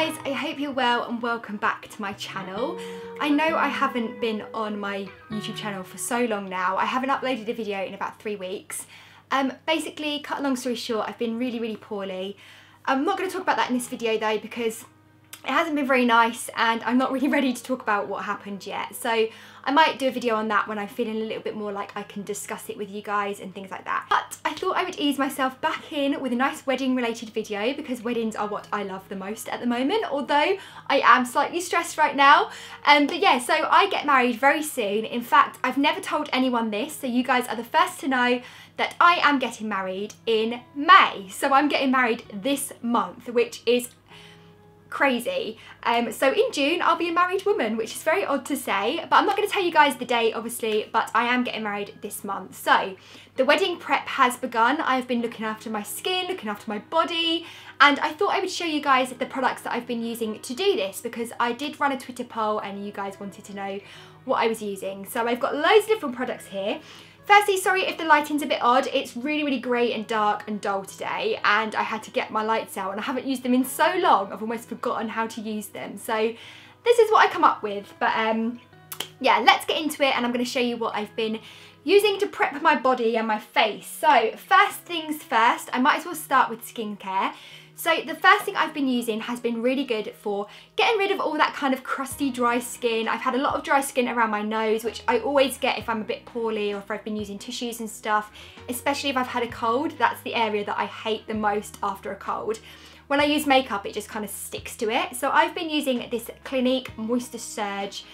guys, I hope you're well and welcome back to my channel. I know I haven't been on my YouTube channel for so long now. I haven't uploaded a video in about 3 weeks. Basically, cut a long story short, I've been really poorly. I'm not going to talk about that in this video though because it hasn't been very nice and I'm not really ready to talk about what happened yet. So I might do a video on that when I'm feeling a little bit more like I can discuss it with you guys and things like that. But I thought I would ease myself back in with a nice wedding related video because weddings are what I love the most at the moment, although I am slightly stressed right now. But yeah, so I get married very soon. In fact, I've never told anyone this, so you guys are the first to know that I am getting married in May. So I'm getting married this month, which is crazy. So in June I'll be a married woman, which is very odd to say, but I'm not going to tell you guys the date obviously, but I am getting married this month. So the wedding prep has begun. I've been looking after my skin, looking after my body, and I thought I would show you guys the products that I've been using to do this because I did run a Twitter poll and you guys wanted to know what I was using. So I've got loads of different products here. Firstly, sorry if the lighting's a bit odd. It's really grey and dark and dull today and I had to get my lights out and I haven't used them in so long I've almost forgotten how to use them. So this is what I come up with, but yeah, let's get into it and I'm going to show you what I've been using to prep my body and my face. So first things first, I might as well start with skincare. So the first thing I've been using has been really good for getting rid of all that kind of crusty, dry skin. I've had a lot of dry skin around my nose, which I always get if I'm a bit poorly or if I've been using tissues and stuff, especially if I've had a cold. That's the area that I hate the most after a cold. When I use makeup, it just kind of sticks to it. So I've been using this Clinique Moisture Surge,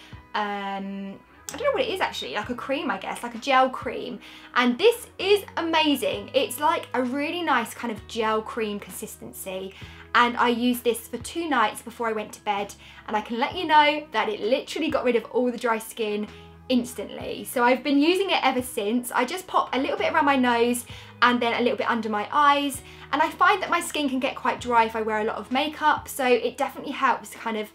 I don't know what it is actually, like a cream I guess, like a gel cream. And this is amazing. It's like a really nice kind of gel cream consistency. And I used this for 2 nights before I went to bed. And I can let you know that it literally got rid of all the dry skin instantly. So I've been using it ever since. I just pop a little bit around my nose and then a little bit under my eyes. And I find that my skin can get quite dry if I wear a lot of makeup. So it definitely helps kind of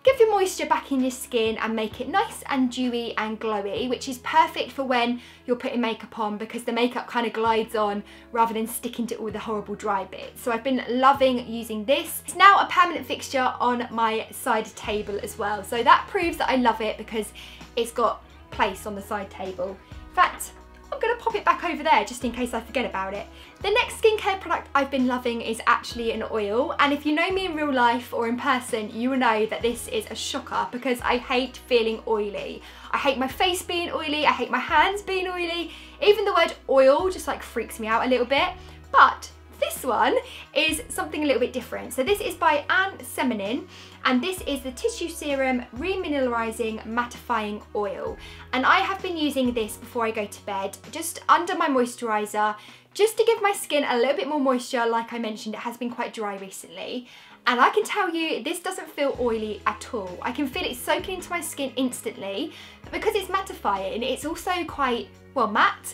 give your moisture back in your skin and make it nice and dewy and glowy, which is perfect for when you're putting makeup on because the makeup kind of glides on rather than sticking to all the horrible dry bits. So I've been loving using this. It's now a permanent fixture on my side table as well. So that proves that I love it because it's got place on the side table. In fact, I'm going to pop it back over there just in case I forget about it. The next skincare product I've been loving is actually an oil, and if you know me in real life or in person, you will know that this is a shocker because I hate feeling oily. I hate my face being oily, I hate my hands being oily. Even the word oil just like freaks me out a little bit, but this one is something a little bit different. So this is by Anne Seminin, and this is the Tissue Serum Remineralizing Mattifying Oil. And I have been using this before I go to bed, just under my moisturiser, just to give my skin a little bit more moisture. Like I mentioned, it has been quite dry recently. And I can tell you, this doesn't feel oily at all. I can feel it soaking into my skin instantly, but because it's mattifying, it's also quite, well, matte.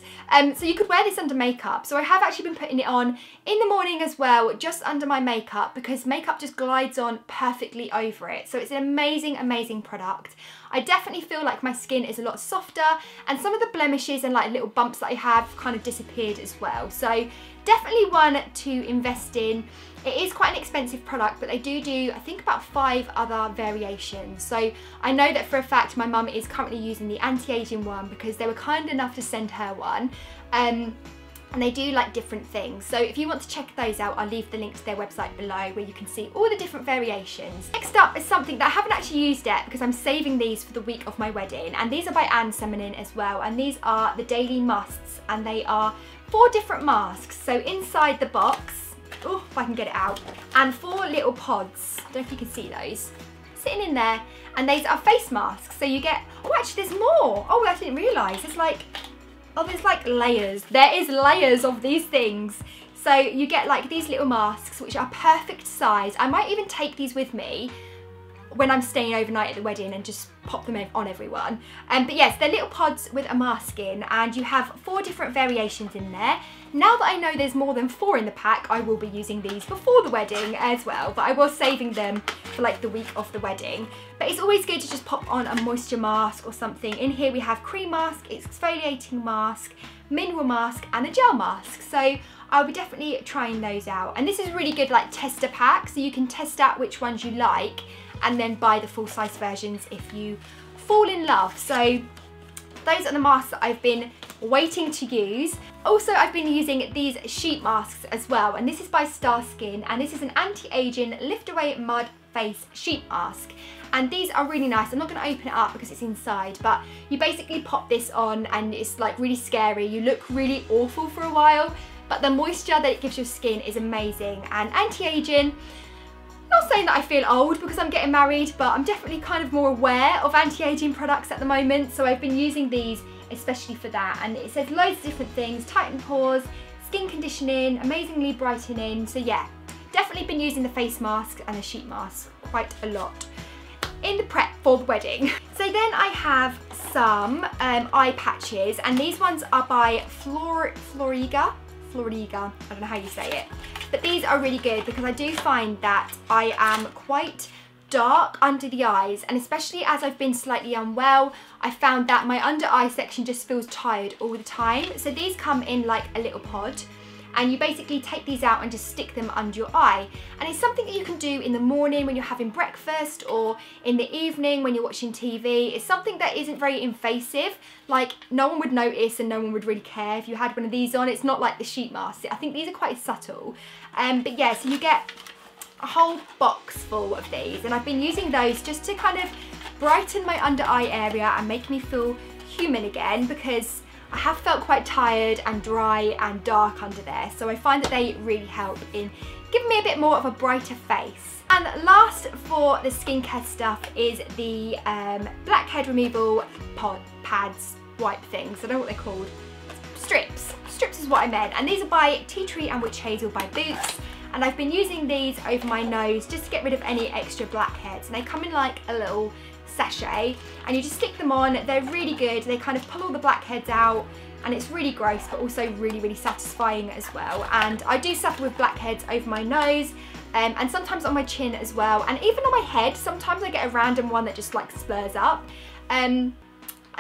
So you could wear this under makeup. So I have actually been putting it on in the morning as well, just under my makeup, because makeup just glides on perfectly over it. So it's an amazing product. I definitely feel like my skin is a lot softer and some of the blemishes and like little bumps that I have kind of disappeared as well. So definitely one to invest in. It is quite an expensive product, but they do I think about 5 other variations. So I know that for a fact my mum is currently using the anti-aging one because they were kind enough to send her one. And they do like different things. So if you want to check those out, I'll leave the link to their website below where you can see all the different variations. Next up is something that I haven't actually used yet because I'm saving these for the week of my wedding. And these are by Anne Seminin as well. And these are the Daily Musts, and they are 4 different masks. So inside the box, oh, if I can get it out, and 4 little pods. I don't know if you can see those sitting in there. And these are face masks. So you get, oh, actually there's more. Oh, I didn't realise. It's like, oh, there's like layers. There is layers of these things. So you get like these little masks, which are perfect size. I might even take these with me when I'm staying overnight at the wedding and just pop them on everyone. But yes, they're little pods with a mask in, and you have 4 different variations in there. Now that I know there's more than 4 in the pack, I will be using these before the wedding as well, but I was saving them for like the week of the wedding. But it's always good to just pop on a moisture mask or something. In here we have cream mask, exfoliating mask, mineral mask and a gel mask. So I'll be definitely trying those out. And this is a really good like tester pack, so you can test out which ones you like and then buy the full size versions if you fall in love. So those are the masks that I've been waiting to use. Also, I've been using these sheet masks as well, and this is by Star Skin, and this is an anti-aging lift away mud face sheet mask. And these are really nice. I'm not going to open it up because it's inside, but you basically pop this on and it's like really scary. You look really awful for a while, but the moisture that it gives your skin is amazing. And anti-aging, not saying that I feel old because I'm getting married, but I'm definitely kind of more aware of anti-aging products at the moment. So I've been using these especially for that. And it says loads of different things: tighten pores, skin conditioning, amazingly brightening. So yeah, definitely been using the face mask and the sheet mask quite a lot in the prep for the wedding. So then I have some eye patches, and these ones are by Floriga, I don't know how you say it. But these are really good because I do find that I am quite dark under the eyes, and especially as I've been slightly unwell, I found that my under eye section just feels tired all the time. So these come in like a little pod, and you basically take these out and just stick them under your eye. And it's something that you can do in the morning when you're having breakfast, or in the evening when you're watching TV. It's something that isn't very invasive. Like, no one would notice and no one would really care if you had one of these on. It's not like the sheet mask. I think these are quite subtle. But yeah, so you get a whole box full of these, and I've been using those just to kind of brighten my under eye area and make me feel human again, because I have felt quite tired and dry and dark under there. So I find that they really help in giving me a bit more of a brighter face. And last for the skincare stuff is the Blackhead Removal pads, wipe things. I don't know what they're called. Strips. Strips is what I meant. And these are by Tea Tree and Witch Hazel by Boots. And I've been using these over my nose just to get rid of any extra blackheads. And they come in like a little sachet, and you just stick them on. They're really good. They kind of pull all the blackheads out, and it's really gross but also really satisfying as well. And I do suffer with blackheads over my nose, and sometimes on my chin as well, and even on my head. Sometimes I get a random one that just like splurs up. And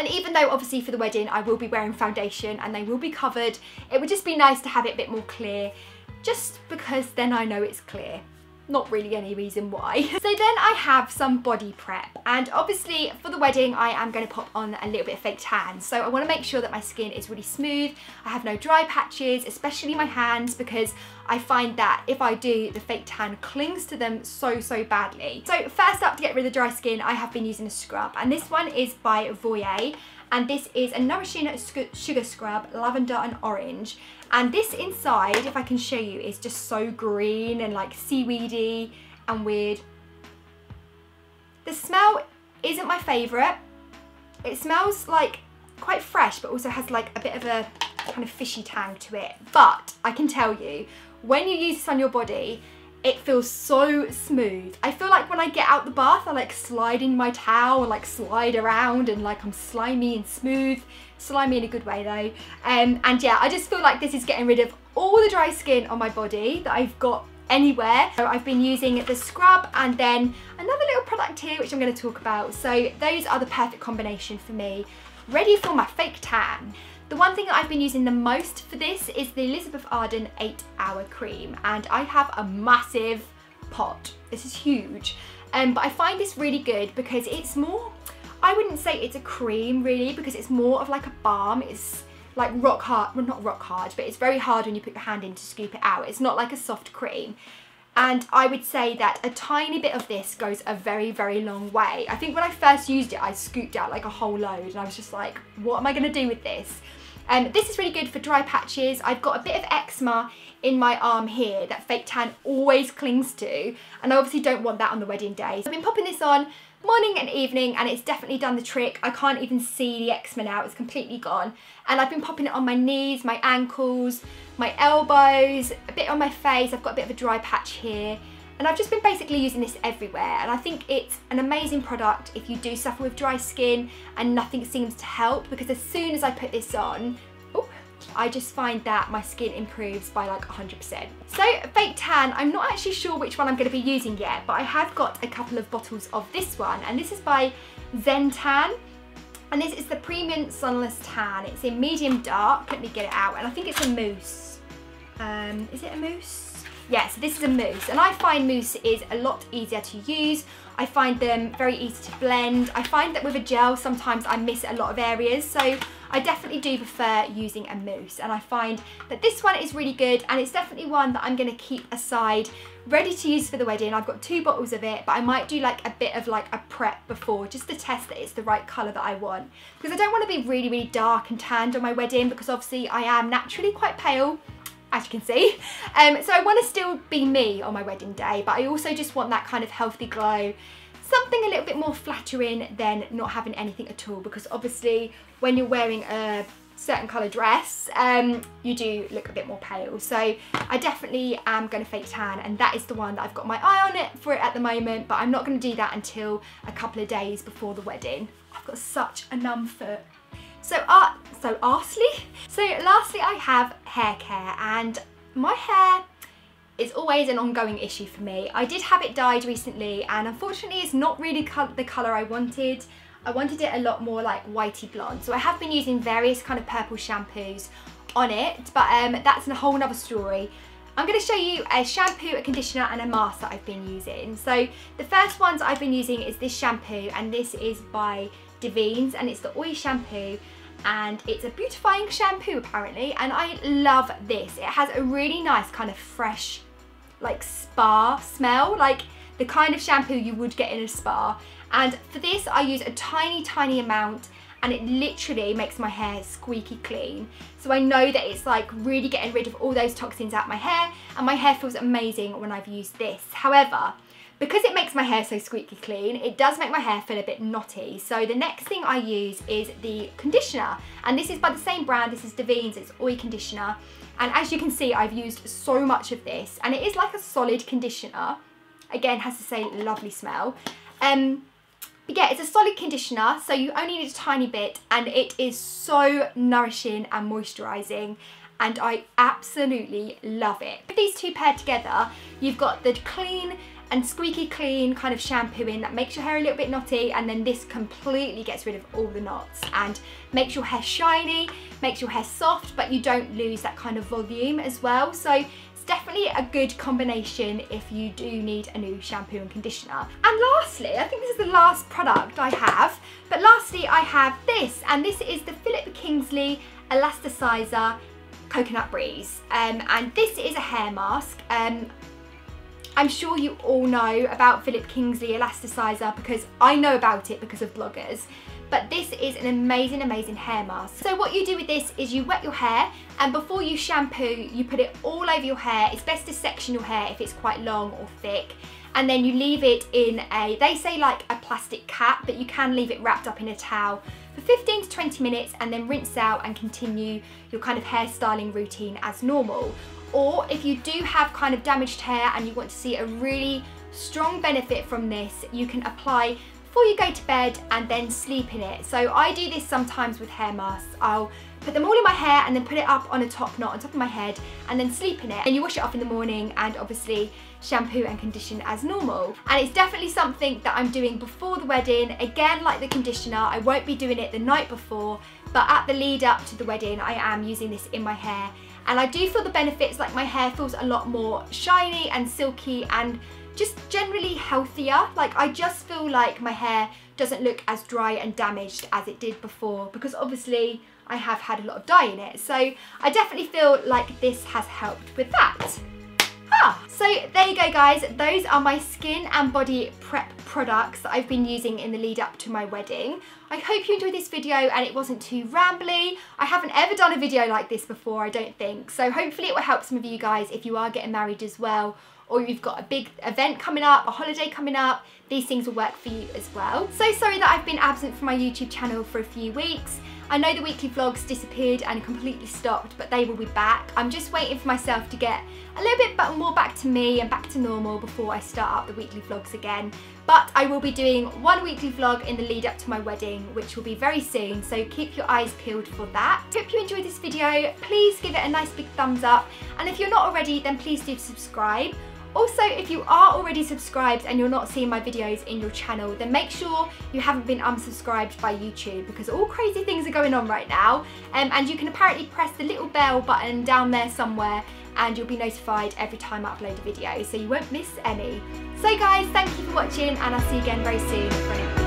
even though obviously for the wedding I will be wearing foundation and they will be covered, it would just be nice to have it a bit more clear, just because then I know it's clear. Not really any reason why. So then I have some body prep, and obviously for the wedding I am going to pop on a little bit of fake tan. So I want to make sure that my skin is really smooth. I have no dry patches, especially my hands, because I find that if I do, the fake tan clings to them so badly. So first up, to get rid of the dry skin, I have been using a scrub, and this one is by Voyer. And this is a nourishing sugar scrub, lavender and orange. And this inside, if I can show you, is just so green and like seaweedy and weird. The smell isn't my favourite. It smells like quite fresh, but also has like a bit of a kind of fishy tang to it. But I can tell you, when you use this on your body, it feels so smooth. I feel like when I get out the bath, I like slide in my towel and like slide around, and like I'm slimy and smooth. Slimy in a good way though. And yeah, I just feel like this is getting rid of all the dry skin on my body that I've got anywhere. So I've been using the scrub and then another little product here which I'm going to talk about. So those are the perfect combination for me, ready for my fake tan. The one thing that I've been using the most for this is the Elizabeth Arden 8-hour cream, and I have a massive pot. This is huge, but I find this really good because it's more, I wouldn't say it's a cream really, because it's more of like a balm. It's like rock hard, well not rock hard, but it's very hard when you put your hand in to scoop it out. It's not like a soft cream. And I would say that a tiny bit of this goes a very long way. I think when I first used it, I scooped out like a whole load, and I was just like, what am I going to do with this? This is really good for dry patches. I've got a bit of eczema in my arm here that fake tan always clings to, and I obviously don't want that on the wedding day. So I've been popping this on morning and evening, and it's definitely done the trick. I can't even see the eczema now, it's completely gone. And I've been popping it on my knees, my ankles, my elbows, a bit on my face. I've got a bit of a dry patch here. And I've just been basically using this everywhere, and I think it's an amazing product if you do suffer with dry skin and nothing seems to help, because as soon as I put this on, I just find that my skin improves by like 100%. So fake tan, I'm not actually sure which one I'm going to be using yet, but I have got a couple of bottles of this one, and this is by Zen Tan, and this is the Premium Sunless Tan. It's in medium dark. Let me get it out, and I think it's a mousse. Is it a mousse? Yeah, so this is a mousse, and I find mousse is a lot easier to use. I find them very easy to blend. I find that with a gel sometimes I miss a lot of areas, so I definitely do prefer using a mousse, and I find that this one is really good, and it's definitely one that I'm going to keep aside ready to use for the wedding. I've got 2 bottles of it, but I might do like a bit of like a prep before, just to test that it's the right colour that I want, because I don't want to be really, really dark and tanned on my wedding, because obviously I am naturally quite pale, as you can see. So I want to still be me on my wedding day, but I also just want that kind of healthy glow, something a little bit more flattering than not having anything at all, because obviously when you're wearing a certain colour dress, you do look a bit more pale. So I definitely am going to fake tan, and that is the one that I've got my eye on it for it at the moment, but I'm not going to do that until a couple of days before the wedding. I've got such a numb foot. So lastly I have hair care, and my hair is always an ongoing issue for me. I did have it dyed recently, and unfortunately it's not really the colour I wanted. I wanted it a lot more like whitey blonde, so I have been using various kind of purple shampoos on it, but that's a whole nother story. I'm going to show you a shampoo, a conditioner and a mask that I've been using. So the first ones I've been using is this shampoo, and this is by Davines, and it's the oil shampoo, and it's a beautifying shampoo apparently, and I love this. It has a really nice kind of fresh like spa smell, like the kind of shampoo you would get in a spa, and for this I use a tiny amount, and it literally makes my hair squeaky clean. So I know that it's like really getting rid of all those toxins out my hair, and my hair feels amazing when I've used this. However, because it makes my hair so squeaky clean, it does make my hair feel a bit knotty. So the next thing I use is the conditioner, and this is by the same brand. This is Davines, it's oil conditioner, and as you can see I've used so much of this, and it is like a solid conditioner. Again, has to say lovely smell. But yeah, it's a solid conditioner, so you only need a tiny bit, and it is so nourishing and moisturising, and I absolutely love it. With these two paired together, you've got the clean and squeaky clean kind of shampooing that makes your hair a little bit knotty, and then this completely gets rid of all the knots and makes your hair shiny, makes your hair soft, but you don't lose that kind of volume as well. So it's definitely a good combination if you do need a new shampoo and conditioner. And lastly, I think this is the last product I have, but lastly I have this, and this is the Philip Kingsley Elasticizer Coconut Breeze, and this is a hair mask. I'm sure you all know about Philip Kingsley Elasticizer because I know about it because of bloggers, but this is an amazing hair mask. So what you do with this is you wet your hair, and before you shampoo you put it all over your hair. It's best to section your hair if it's quite long or thick, and then you leave it in a, they say like a plastic cap, but you can leave it wrapped up in a towel for 15 to 20 minutes and then rinse out and continue your kind of hairstyling routine as normal. Or if you do have kind of damaged hair and you want to see a really strong benefit from this, you can apply before you go to bed and then sleep in it. So I do this sometimes with hair masks. I'll put them all in my hair and then put it up on a top knot on top of my head and then sleep in it. And you wash it off in the morning and obviously shampoo and condition as normal. And it's definitely something that I'm doing before the wedding. Again, like the conditioner, I won't be doing it the night before, but at the lead up to the wedding, I am using this in my hair. And I do feel the benefits, like my hair feels a lot more shiny and silky and just generally healthier. Like I just feel like my hair doesn't look as dry and damaged as it did before, because obviously I have had a lot of dye in it. So I definitely feel like this has helped with that. So there you go guys, those are my skin and body prep products that I've been using in the lead up to my wedding. I hope you enjoyed this video and it wasn't too rambly. I haven't ever done a video like this before, I don't think. So hopefully it will help some of you guys if you are getting married as well, or you've got a big event coming up, a holiday coming up. These things will work for you as well. So sorry that I've been absent from my YouTube channel for a few weeks. I know the weekly vlogs disappeared and completely stopped, but they will be back. I'm just waiting for myself to get a little bit more back to me and back to normal before I start up the weekly vlogs again. But I will be doing one weekly vlog in the lead up to my wedding, which will be very soon, so keep your eyes peeled for that. Hope you enjoyed this video. Please give it a nice big thumbs up, and if you're not already, then please do subscribe. Also, if you are already subscribed and you're not seeing my videos in your channel, then make sure you haven't been unsubscribed by YouTube, because all crazy things are going on right now. And you can apparently press the little bell button down there somewhere and you'll be notified every time I upload a video, so you won't miss any. So guys, thank you for watching, and I'll see you again very soon for another